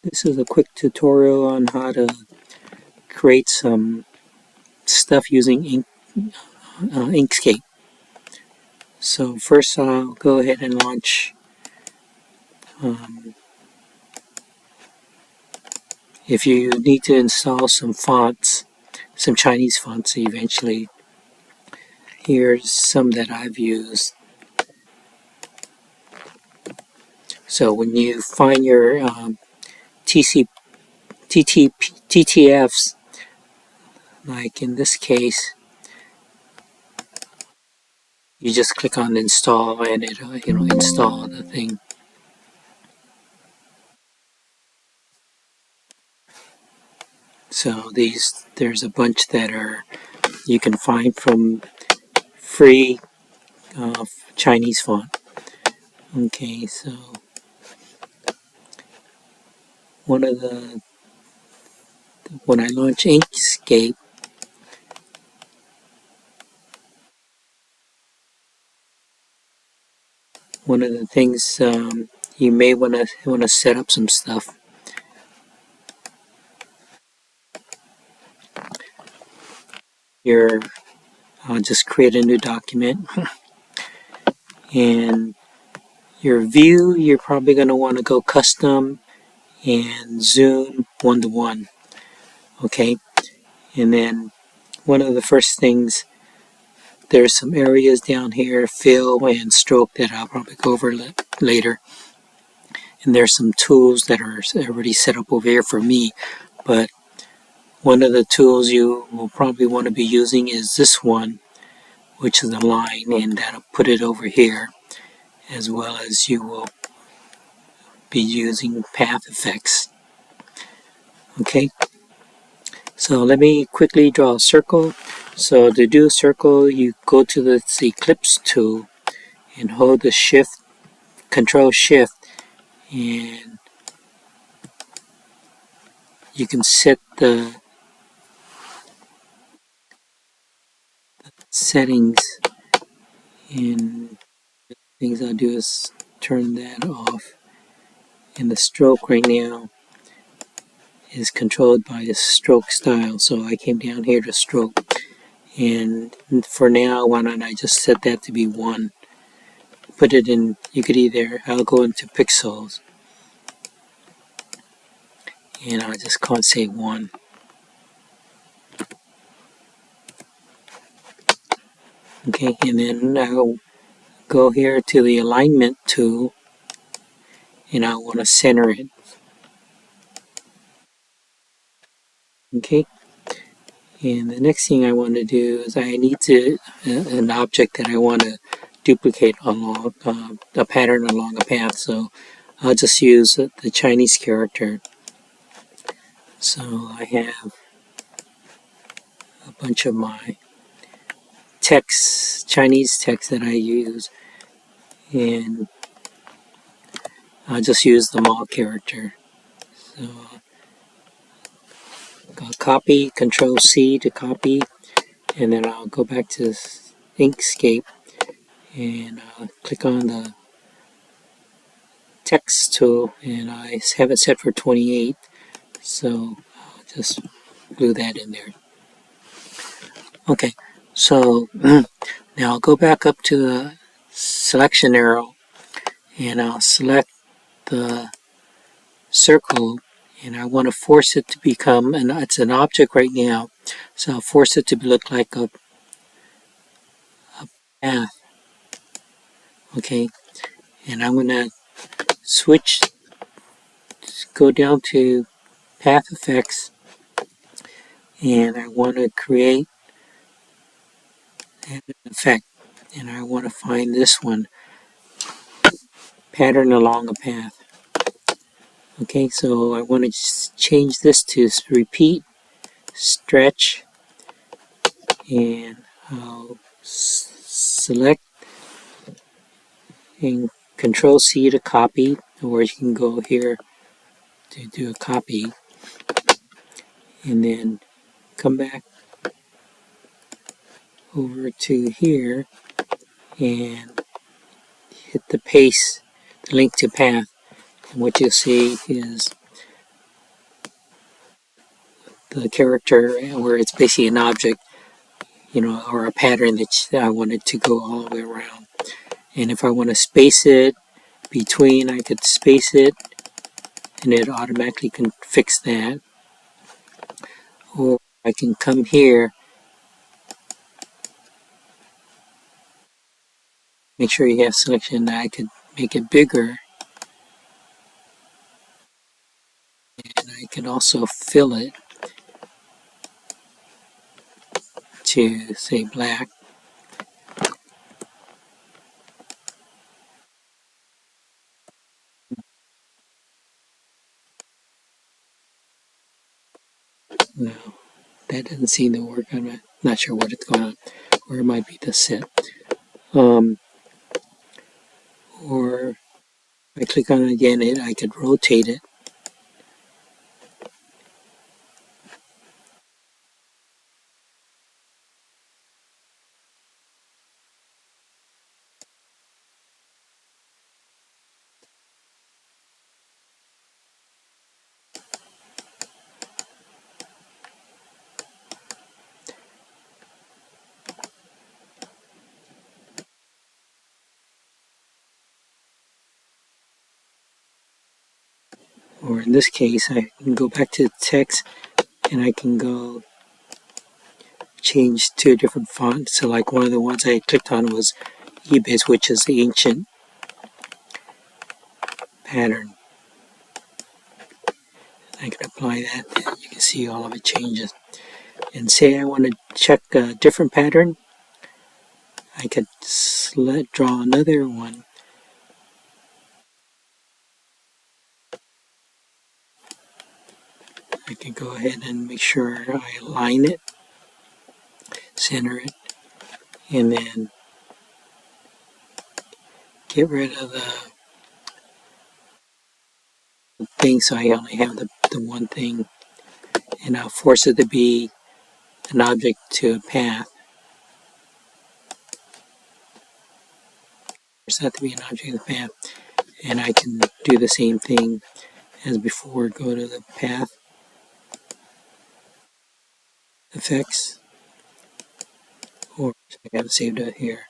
This is a quick tutorial on how to create some stuff using Inkscape. So first I'll go ahead and launch, if you need to install some fonts, some Chinese fonts eventually, here's some that I've used. So when you find your TTFs, like in this case, you just click on install and it'll install the thing. So there's a bunch that you can find from free Chinese font. Okay, so one of the when I launch Inkscape, one of the things you may want to set up some stuff. I'll just create a new document, and your view, you're probably going to want to go custom and zoom 1:1. Okay, and then one of the first things, there's some areas down here, fill and stroke, that I'll probably go over later. And there's some tools that are already set up over here for me, but one of the tools you will probably want to be using is this one, which is a line, and that'll put it over here, as well as you will be using path effects. Okay, so let me quickly draw a circle. So to do a circle, you go to the ellipse tool and hold the Control Shift, and you can set the settings. And things I'll do is turn that off. And the stroke right now is controlled by the stroke style, so I came down here to stroke. And for now, why don't I just set that to be 1? Put it in, you could either, I'll go into pixels, and I'll just call it, say, 1. Okay, and then I'll go here to the alignment tool, and I want to center it. Okay, and the next thing I want to do is I need an object that I want to duplicate along a pattern along a path. So I'll just use the Chinese character. So I have a bunch of my text, Chinese text that I use, and I'll just use the mall character. So I'll copy, Control C to copy, and then I'll go back to Inkscape and click on the text tool, and I have it set for 28. So I'll just glue that in there. Okay, so now I'll go back up to the selection arrow, and I'll select the circle, and I want to force it to become, and it's an object right now, so I'll force it to look like a path. Okay, and I'm going to go down to path effects, and I want to create an effect, and I want to find this one, pattern along a path. Okay, so I want to change this to repeat, stretch, and I'll select and Control C to copy, or you can go here to do a copy, and then come back over to here and hit the paste, the link to path, and what you'll see is the character, where it's basically an object, or a pattern that I wanted to go all the way around. And if I want to space it between, I could space it and it automatically can fix that. Or I can come here, make sure you have selection. I could make it bigger, and I can also fill it to say black. No, that doesn't seem to work. I'm not sure what it's going on, or it might be the set. Or if I click on it again, I could rotate it. Or in this case, I can go back to the text and I can go change to a different font. So like one of the ones I clicked on was eBay, which is the ancient pattern. I can apply that. You can see all of it changes. And say I want to check a different pattern, I could draw another one. I can go ahead and make sure I align it, center it, and then get rid of the thing so I only have the one thing. And I'll force it to be an object to a path. Force that to be an object to a path. And I can do the same thing as before. Go to the path effects, or I have it saved out here.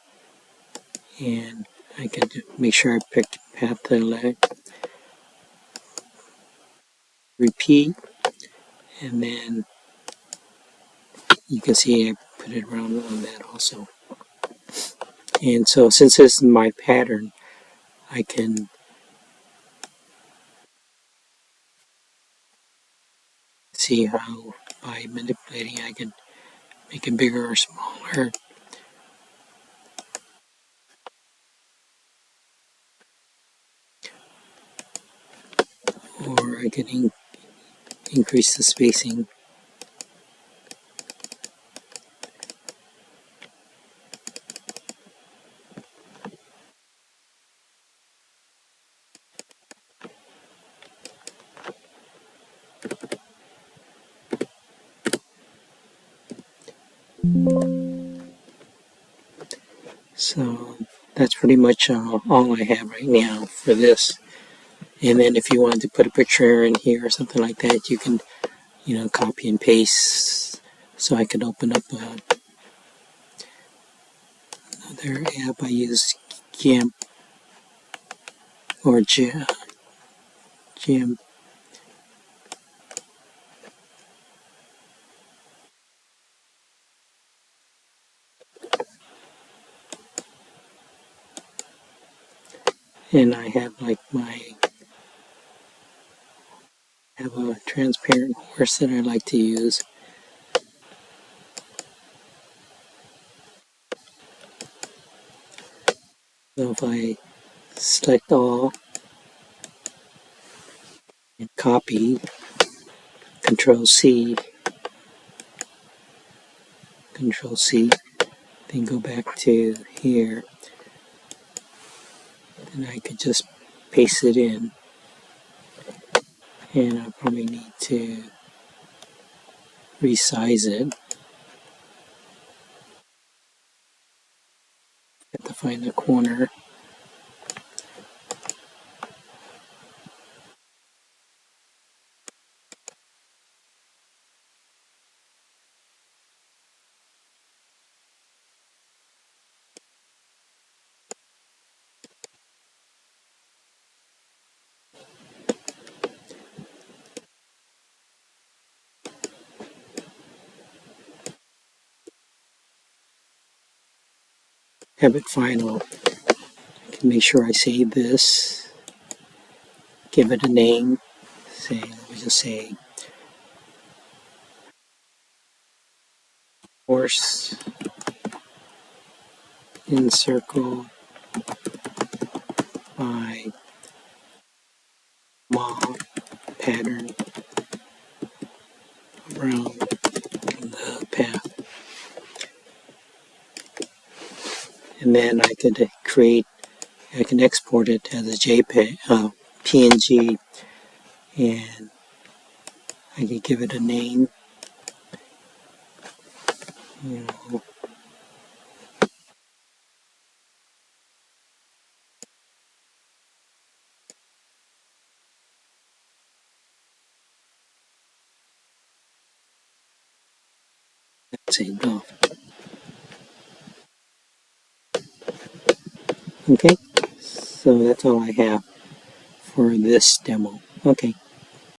And I can make sure I pick path to elect, repeat, and then you can see I put it around on that also. And so since this is my pattern, I can see how by manipulating I can make it bigger or smaller, or I can increase the spacing. So that's pretty much all I have right now for this. And then if you wanted to put a picture in here or something like that, you can, copy and paste. So I could open up another app. I use GIMP or GIMP. And I have have a transparent horse that I like to use. So if I select all and copy, Control C, Control C, then go back to here, and I could just paste it in. And I probably need to resize it. Have to find the corner. have it final. I can make sure I save this, give it a name. Let me just say horse encircled by mom pattern around the path. And then I can export it as a JPEG, PNG, and I could give it a name. You know, that's saved off. Okay, so that's all I have for this demo. Okay.